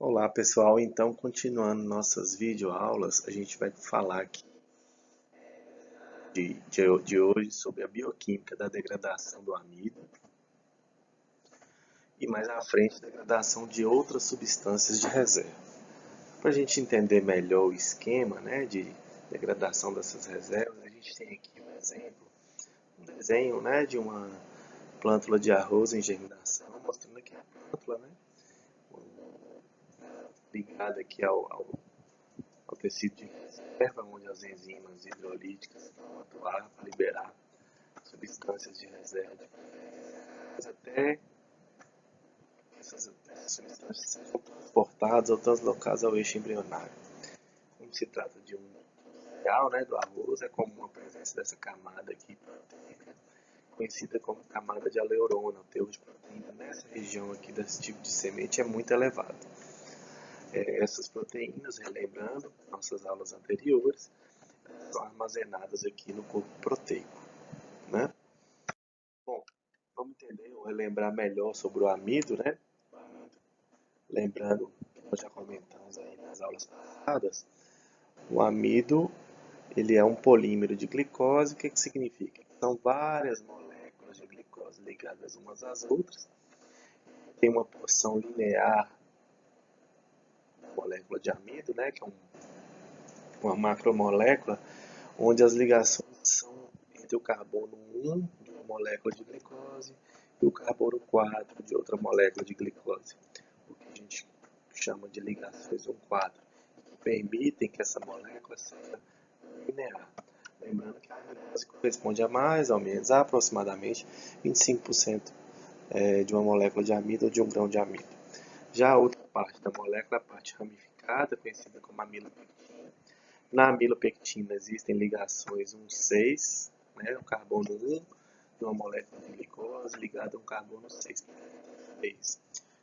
Olá pessoal, então continuando nossas videoaulas, a gente vai falar aqui de hoje sobre a bioquímica da degradação do amido e mais à frente a degradação de outras substâncias de reserva. Para a gente entender melhor o esquema, de degradação dessas reservas, a gente tem aqui um exemplo, um desenho, de uma plântula de arroz em germinação, mostrando aqui a plântula, ligada aqui ao tecido de reserva, onde as enzimas hidrolíticas vão atuar para liberar substâncias de reserva, até essas substâncias sejam transportadas ou translocadas ao eixo embrionário. Como se trata de um cereal, do arroz, é comum a presença dessa camada aqui proteica, conhecida como camada de aleurona. O teor de proteína nessa região aqui desse tipo de semente é muito elevado. Essas proteínas, relembrando nossas aulas anteriores, são armazenadas aqui no corpo proteico, né? Bom, vamos entender ou relembrar melhor sobre o amido, Lembrando que nós já comentamos aí nas aulas passadas, o amido ele é um polímero de glicose. O que significa? São várias moléculas de glicose ligadas umas às outras. Tem uma porção linear da molécula de amido, que é uma macromolécula, onde as ligações são entre o carbono 1 de uma molécula de glicose e o carbono 4 de outra molécula de glicose, o que a gente chama de ligações 1,4, que permitem que essa molécula seja linear. Lembrando que a glicose corresponde a mais ou menos, a aproximadamente 25% de uma molécula de amido ou de um grão de amido. Já a outra parte da molécula, a parte ramificada, conhecida como amilopectina. Na amilopectina existem ligações 1,6, o carbono 1 de uma molécula de glicose ligada a um carbono 6.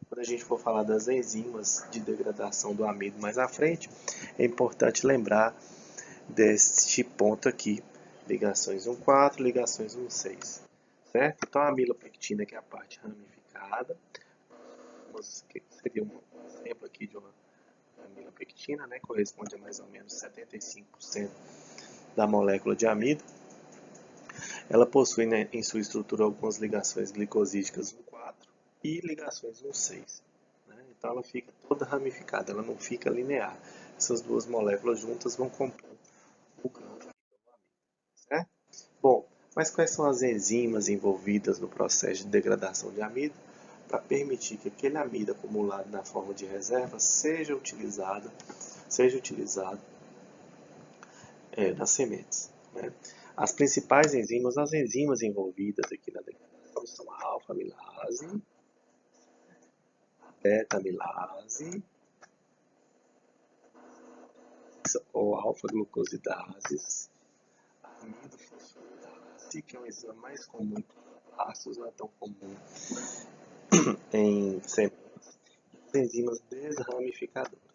Quando a gente for falar das enzimas de degradação do amido mais à frente, é importante lembrar deste ponto aqui, ligações 1,4, ligações 1,6, certo? Então a amilopectina, que é a parte ramificada, que seria um exemplo aqui de uma amilopectina, corresponde a mais ou menos 75% da molécula de amido. Ela possui em sua estrutura algumas ligações glicosídicas 1,4 e ligações 1,6. Então ela fica toda ramificada, ela não fica linear. Essas duas moléculas juntas vão compor o grão de amido, certo? Bom, mas quais são as enzimas envolvidas no processo de degradação de amido para permitir que aquele amido acumulado na forma de reserva seja utilizado nas sementes, As principais enzimas, as enzimas envolvidas aqui na degradação são a alfa-amilase, a beta-amilase ou alfa-glucosidases, a amidofosforidase, que é uma enzima mais comum em plastos, não é tão comum em sementes, e as enzimas desramificadoras.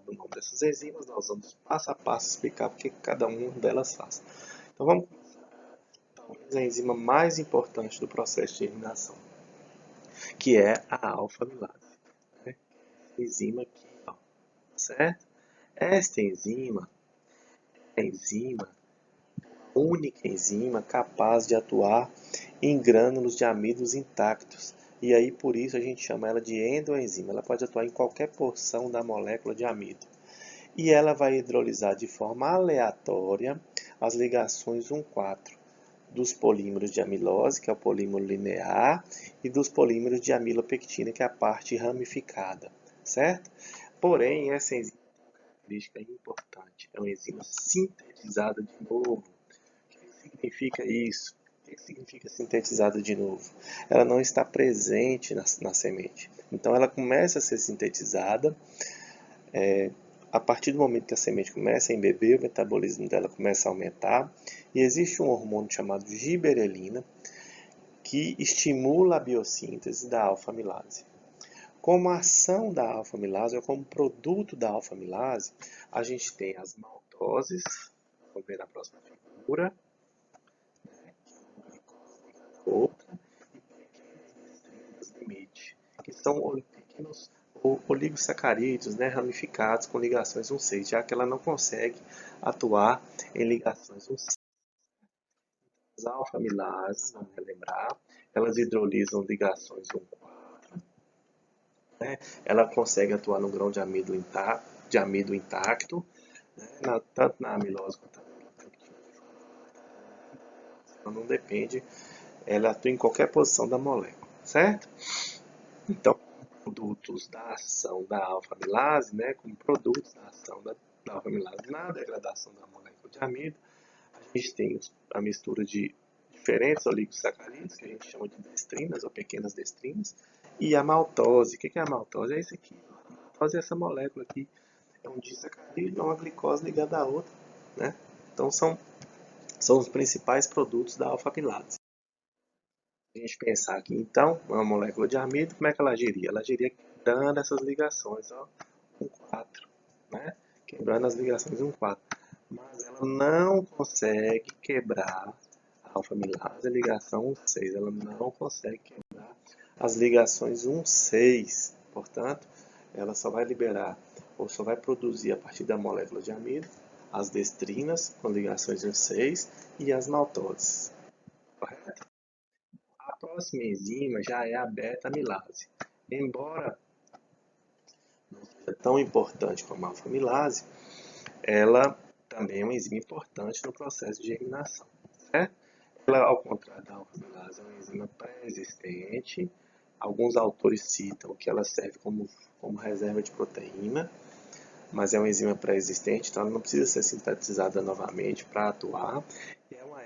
O nome dessas enzimas, nós vamos passo a passo explicar o que cada uma delas faz. Então vamos começar. Talvez a enzima mais importante do processo de germinação, que é a alfa-amilase. Enzima aqui, certo? Esta enzima é a única enzima capaz de atuar em grânulos de amidos intactos. E aí por isso a gente chama ela de endoenzima. Ela pode atuar em qualquer porção da molécula de amido. E ela vai hidrolisar de forma aleatória as ligações 1,4 dos polímeros de amilose, que é o polímero linear, e dos polímeros de amilopectina, que é a parte ramificada, certo? Porém, essa enzima tem uma característica importante, é uma enzima sintetizada de novo. O que significa isso? O que significa sintetizada de novo? Ela não está presente na semente. Então, ela começa a ser sintetizada a partir do momento que a semente começa a embeber, o metabolismo dela começa a aumentar, e existe um hormônio chamado giberelina que estimula a biossíntese da alfa-amilase. Como ação da alfa-amilase, ou como produto da alfa-amilase, a gente tem as maltoses, vamos ver na próxima figura, outra, e pequenas estrelas limite, que são pequenos oligosacarídeos, né, ramificados com ligações 1,6, já que ela não consegue atuar em ligações 1,6. As alfamilases, vamos relembrar, elas hidrolisam ligações 1,4, né? Ela consegue atuar no grão de amido intacto, né? Tanto na amilose quanto na ela não depende, ela atua em qualquer posição da molécula, certo? Então, produtos da ação da alfa-amilase, né, como produtos da ação da alfa-amilase na degradação da molécula de amido, a gente tem a mistura de diferentes oligosacarídeos, que a gente chama de destrinas ou pequenas destrinas, e a maltose. O que é a maltose? É isso aqui. A maltose é essa molécula aqui, é um disacarídeo, é uma glicose ligada à outra, né? Então são os principais produtos da alfa-amilase. Se a gente pensar aqui, então, uma molécula de amido, como é que ela agiria? Ela agiria quebrando essas ligações, ó, 1,4, né? Quebrando as ligações 1,4. Mas ela não consegue quebrar a alfa-amilase, a ligação 1,6. Ela não consegue quebrar as ligações 1,6. Portanto, ela só vai liberar, ou só vai produzir a partir da molécula de amido, as destrinas com ligações 1,6 e as maltoses. Correto? A próxima enzima já é a beta-amilase. Embora não seja tão importante como a alfa-amilase, ela também é uma enzima importante no processo de germinação, certo? Ela, ao contrário da alfa-amilase, é uma enzima pré-existente. Alguns autores citam que ela serve como reserva de proteína, mas é uma enzima pré-existente, então ela não precisa ser sintetizada novamente para atuar. E é uma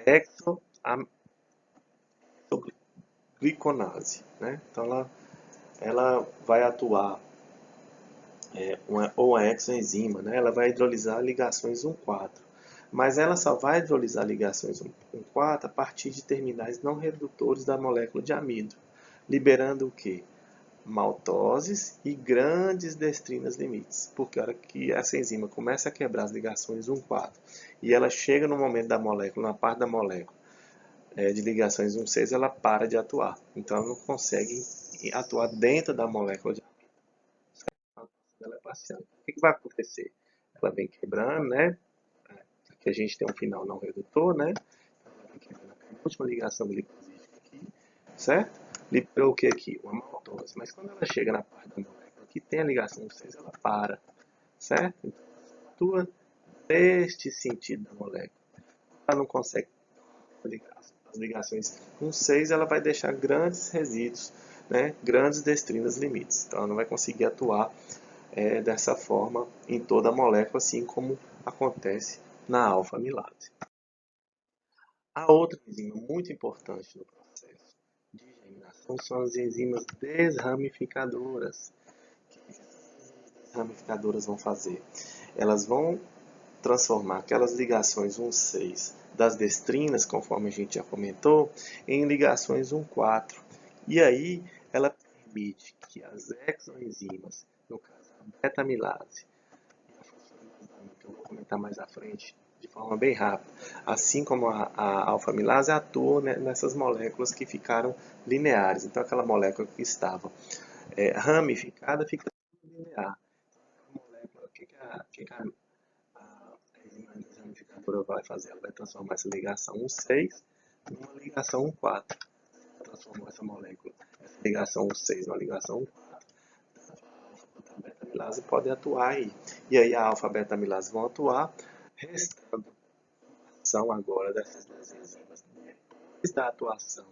exogliconase, né? Então ela vai atuar ou a exoenzima, né? Ela vai hidrolisar ligações 1,4, mas ela só vai hidrolisar ligações 1,4 a partir de terminais não redutores da molécula de amido, liberando o que? Maltoses e grandes destrinas limites, porque a hora que essa enzima começa a quebrar as ligações 1,4 e ela chega no momento da molécula, na parte da molécula de ligações 1,6, ela para de atuar, então ela não consegue atuar dentro da molécula de ela é parcial. O que vai acontecer? Ela vem quebrando, né? Aqui a gente tem um final não redutor, né? Ela vem quebrando a última ligação glicosídica aqui, certo? Liberou o que aqui? Uma maltose. Mas quando ela chega na parte da molécula que tem a ligação 6, ela para, certo? Então ela atua neste sentido da molécula. Ela não consegue ligar as ligações com 6, ela vai deixar grandes resíduos, né? Grandes destrinas limites. Então ela não vai conseguir atuar dessa forma em toda a molécula, assim como acontece na alfa-amilase. A outra enzima muito importante no processo de germinação são as enzimas desramificadoras. O que as desramificadoras vão fazer? Elas vão transformar aquelas ligações 1,6 das destrinas, conforme a gente já comentou, em ligações 1,4. E aí ela permite que as exoenzimas, no caso a beta-amilase, que eu vou comentar mais à frente de forma bem rápida, assim como a alfa-amilase atua, né, nessas moléculas que ficaram lineares. Então aquela molécula que estava ramificada fica linear. A molécula, a enzima desramificadora vai fazer? Ela vai transformar essa ligação 1,6 numa ligação 1,4. Transformou essa molécula, essa ligação 1,6 numa ligação 1,4. A beta-amilase pode atuar aí. E aí a alfa-beta-amilase vão atuar, restando a ação agora dessas duas enzimas. Depois da atuação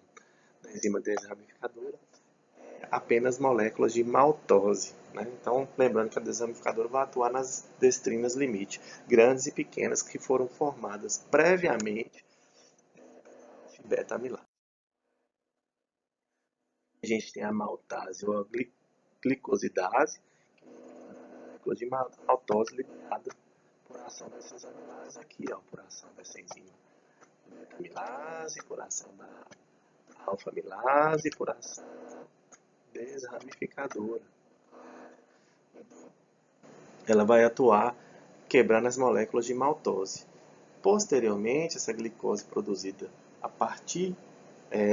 da enzima desramificadora, apenas moléculas de maltose. Né? Então, lembrando que a desramificadora vai atuar nas destrinas limite, grandes e pequenas, que foram formadas previamente de beta-amilase. A gente tem a maltase ou a glicosidase, que é de maltose liberada por ação dessas amilases aqui, ó, por ação dessa enzima beta-amilase, por ação da alfa-amilase, por ação desramificadora. Ela vai atuar quebrando as moléculas de maltose. Posteriormente, essa glicose produzida a partir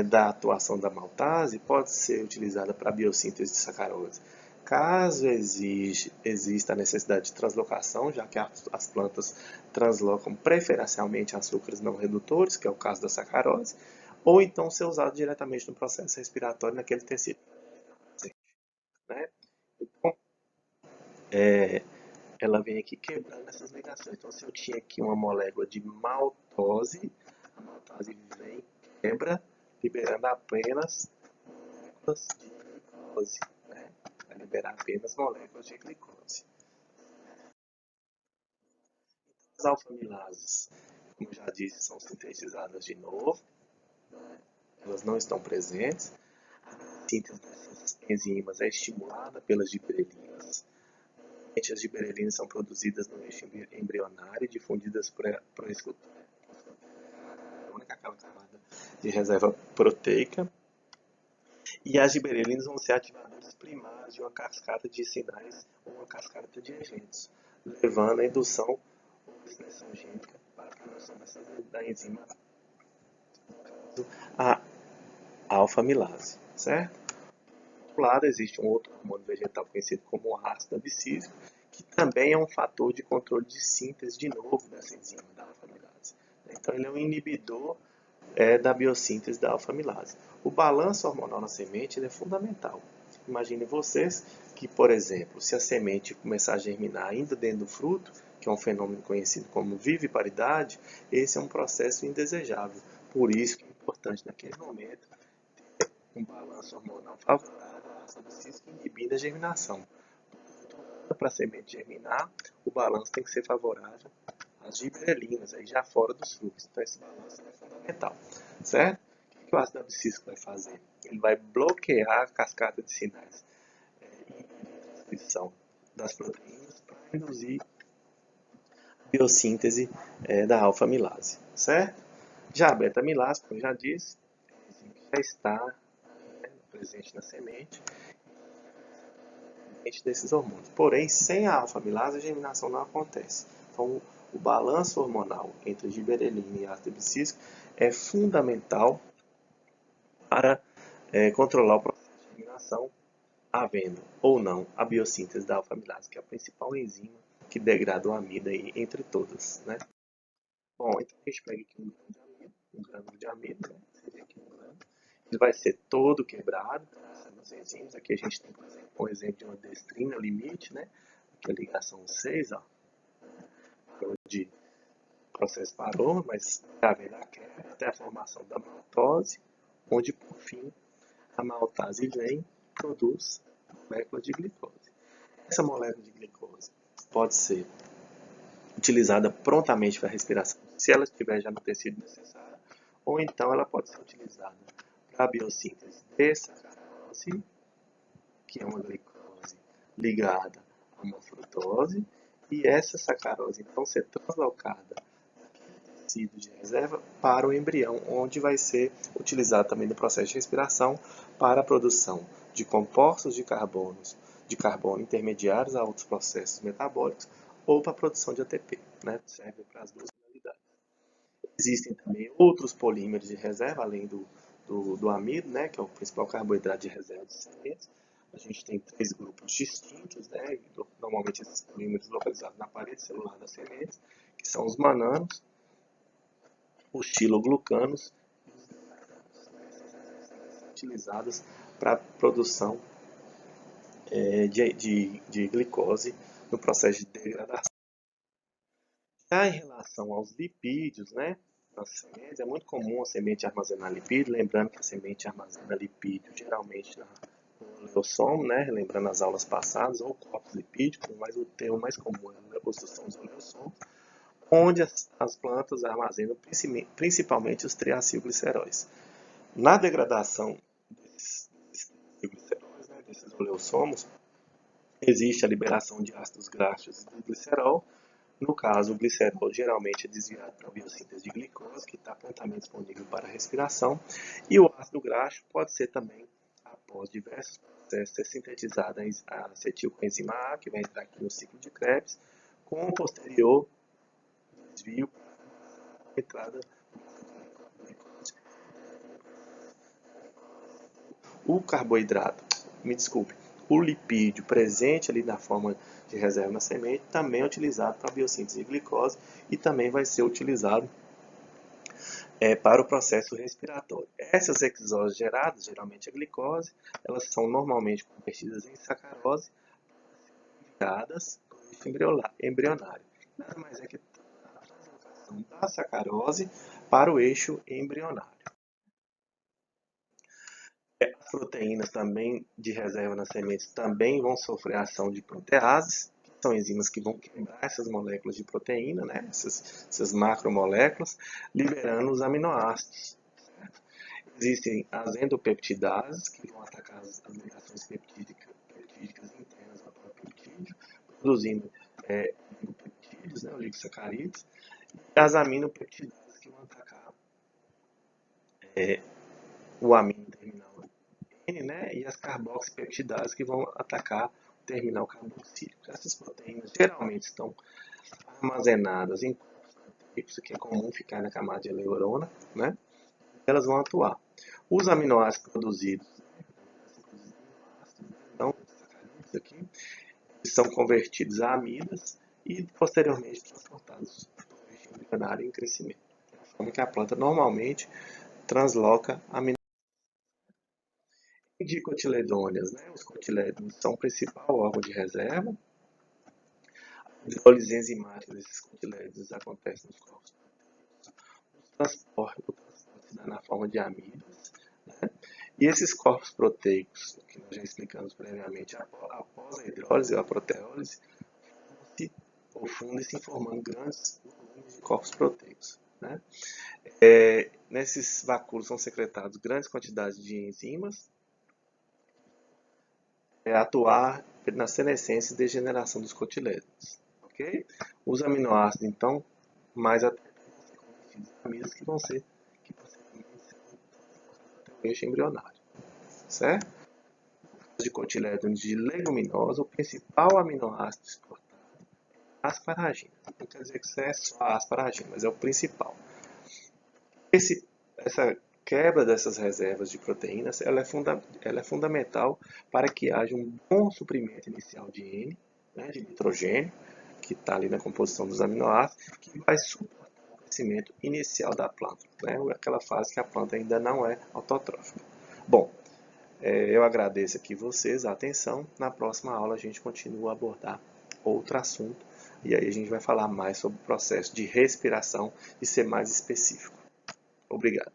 da atuação da maltase pode ser utilizada para a biossíntese de sacarose Caso exista a necessidade de translocação, já que as plantas translocam preferencialmente açúcares não redutores, que é o caso da sacarose, ou então ser usado diretamente no processo respiratório naquele tecido, né? Então, ela vem aqui quebrando essas ligações. Então, se eu tinha aqui uma molécula de maltose, a maltose vem, quebra, liberando apenas moléculas de glicose, né? Vai liberar apenas moléculas de glicose. As alfamilases, como já disse, são sintetizadas de novo, elas não estão presentes. A síntese dessas enzimas é estimulada pelas gibberelinas. As gibberelinas são produzidas no eixo embrionário e difundidas por a única camada de reserva proteica. E as gibberelinas vão ser ativadores primários de uma cascata de sinais ou uma cascata de eventos, levando à indução ou expressão gênica para a produção da enzima a alfamilase, certo? Do outro lado, existe um outro hormônio vegetal conhecido como ácido abscísico, que também é um fator de controle de síntese de novo dessa enzima da alfamilase. Então, ele é um inibidor da biossíntese da alfamilase. O balanço hormonal na semente é fundamental. Imagine vocês que, por exemplo, se a semente começar a germinar ainda dentro do fruto, que é um fenômeno conhecido como viviparidade, esse é um processo indesejável. Por isso que é importante, naquele momento, ter um balanço hormonal favorável à ação cisco inibindo a germinação. Para a semente germinar, o balanço tem que ser favorável às gibberelinas, aí já fora dos frutos. Então, esse balanço é fundamental, certo? O que o ácido abscísico vai fazer? Ele vai bloquear a cascata de sinais e transcrição das proteínas para induzir a biossíntese da alfa-amilase, certo? Já a beta-amilase, como eu já disse, já está presente na semente desses hormônios. Porém, sem a alfa-amilase, a germinação não acontece. Então, o balanço hormonal entre gibberelina e ácido abscísico é fundamental para controlar o processo de germinação, havendo ou não a biossíntese da alfa-amilase, que é a principal enzima que degrada o amido aí, entre todas, né? Bom, então a gente pega aqui um grânulo de amido, né? Seria aqui um grânulo. Ele vai ser todo quebrado, essas enzimas. Aqui a gente tem, por exemplo, um exemplo de uma destrina limite, né? Aqui a ligação 6, ó, de processo parou, mas está havendo a quebra até a formação da maltose, onde por fim a maltase vem e produz molécula de glicose. Essa molécula de glicose pode ser utilizada prontamente para a respiração, se ela estiver já no tecido necessário, ou então ela pode ser utilizada para a biossíntese de sacarose, que é uma glicose ligada a uma frutose, e essa sacarose então ser translocada do tecido de reserva para o embrião, onde vai ser utilizado também no processo de respiração para a produção de compostos de carbono intermediários a outros processos metabólicos ou para a produção de ATP, né? Serve para as duas finalidades. Existem também outros polímeros de reserva, além do amido, né, que é o principal carboidrato de reserva de sementes. A gente tem três grupos distintos, né, normalmente esses polímeros localizados na parede celular das sementes, que são os mananos, os xiloglucanos e os betacanos. Essas enzimas são utilizadas para a produção de glicose no processo de degradação. Já em relação aos lipídios, né, nas sementes, é muito comum a semente armazenar lipídio, lembrando que a semente armazena lipídio geralmente no oleossomo, né, lembrando as aulas passadas, ou corpos lipídicos, mas o termo mais comum são os oleossomos, onde as plantas armazenam principalmente os triacilgliceróis. Na degradação desses triacilgliceróis, né, desses oleossomos, existe a liberação de ácidos graxos e do glicerol. No caso, o glicerol geralmente é desviado para a biossíntese de glicose, que está prontamente disponível para a respiração, e o ácido graxo pode ser também, após diversos processos, ser sintetizado a acetilcoenzima A, que vai entrar aqui no ciclo de Krebs, com o posterior desvio para a entrada do glicose. O carboidrato, me desculpe, o lipídio presente ali na forma de reserva na semente também é utilizado para a biossíntese de glicose e também vai ser utilizado para o processo respiratório. Essas exoses geradas, geralmente a glicose, elas são normalmente convertidas em sacarose, enviadas para o eixo embrionário. Nada mais é que a translocação da sacarose para o eixo embrionário. As proteínas também de reserva nas sementes também vão sofrer a ação de proteases, que são enzimas que vão quebrar essas moléculas de proteína, né? essas macromoléculas, liberando os aminoácidos. Certo? Existem as endopeptidases, que vão atacar as ligações peptídicas internas ao próprio peptídeo, produzindo oligopeptídeos, né? Oligosacarídeos, e as aminopeptidases, que vão atacar o amino terminal N, né, e as carboxipeptidases que vão atacar o terminal carboxílico. Essas proteínas geralmente estão armazenadas em corpos proteicos, que é comum ficar na camada de neurona, né? Elas vão atuar. Os aminoácidos produzidos, então, aqui, são convertidos a amidas e posteriormente transportados para o eixo embrionário em crescimento. É a forma que a planta normalmente transloca aminoácidos. Dicotiledôneas, né? Os cotilédones são o principal órgão de reserva. A hidrólise enzimática desses cotilédones acontece nos corpos proteicos. O transporte se dá na forma de amidas, né? E esses corpos proteicos, que nós já explicamos previamente, após a hidrólise ou a proteólise, fundem-se formando grandes volumes de corpos proteicos, né? Nesses vacúolos são secretados grandes quantidades de enzimas, atuar na senescência e degeneração dos cotilédones. Okay? Os aminoácidos, então, mais amidas que vão ser até o eixo embrionário. Certo? De cotilédones de leguminosa, o principal aminoácido exportado é a asparagina. Não quer dizer que isso é só a asparagina, mas é o principal. Essa quebra dessas reservas de proteínas ela é fundamental para que haja um bom suprimento inicial de N, né, de nitrogênio, que está ali na composição dos aminoácidos, que vai suportar o crescimento inicial da planta, né, aquela fase que a planta ainda não é autotrófica. Bom, eu agradeço aqui vocês a atenção. Na próxima aula a gente continua a abordar outro assunto e aí a gente vai falar mais sobre o processo de respiração e ser mais específico. Obrigado.